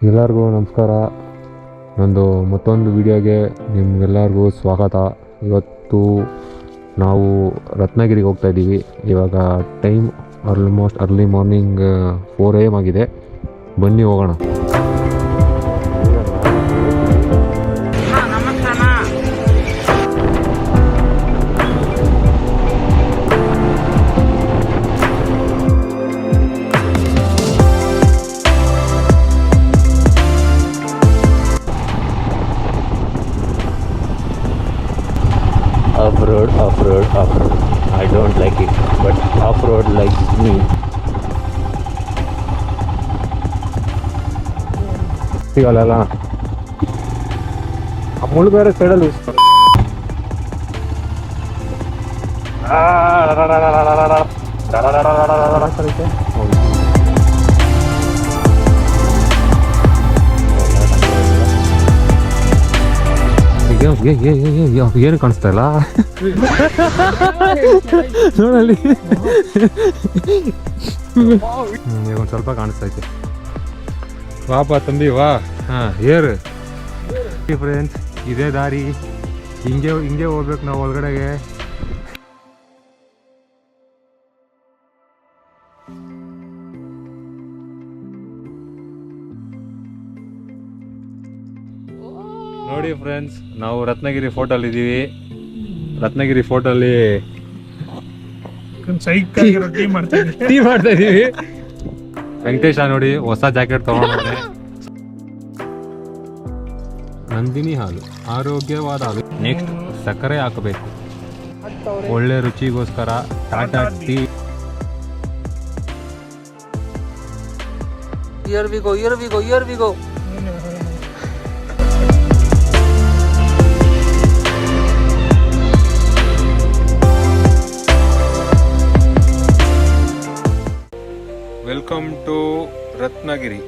ಎಲ್ಲರಿಗೂ ನಮಸ್ಕಾರ. ನಂದು ಮತ್ತೊಂದು ವಿಡಿಯೋಗೆ ನಿಮಗೆಲ್ಲರಿಗೂ ಸ್ವಾಗತ. ಇವತ್ತು ನಾವು ರತ್ನಗಿರಿಗೆ ಹೋಗ್ತಾ ಇದ್ದೀವಿ. ಇವಾಗ time almost early morning 4 AM ಆಗಿದೆ. ಬನ್ನಿ ಹೋಗೋಣ. Off-road. I don't like it, but off-road likes me. ಸಿಗಲ್ಲ ಆ ಮುಳ್ಳು ಬೇರೆ ಸೈಡಲ್ಲಿ ಏನು ಕಾಣಿಸ್ತಾ ಇಲ್ಲ ನೋಡಲ್ಲಿ. ಈಗ ಒಂದು ಸ್ವಲ್ಪ ಕಾಣಿಸ್ತೈತೆ. ವಾಪ ತಂಬಿ ವಾ. ಏರು ಫ್ರೆಂಡ್ಸ್, ಇದೇ ದಾರಿ. ಹಿಂಗೆ ಹೋಗ್ಬೇಕು ನಾವು ಒಳಗಡೆಗೆ. ನೋಡಿ ಫ್ರೆಂಡ್ಸ್, ನಾವು ರತ್ನಗಿರಿ ಫೋರ್ಟಲ್ಲಿ ಇದ್ದೀವಿ. ರತ್ನಗಿರಿ ಫೋರ್ಟಲ್ಲಿ ಟೀ ಮಾಡ್ತಾ ಇದೀವಿ. ವೆಂಕಟೇಶ ನೋಡಿ ಹೊಸ ಜಾಕೆಟ್ ತಗೊಂಡ್ರೆ. ನಂದಿನಿ ಹಾಲು ಆರೋಗ್ಯವಾದ ಹಾಲು. ನೆಕ್ಸ್ಟ್ ಸಕ್ಕರೆ ಹಾಕಬೇಕು, ಒಳ್ಳೆ ರುಚಿಗೋಸ್ಕರ Tata tea. Here we go. Welcome to Ratnagiri.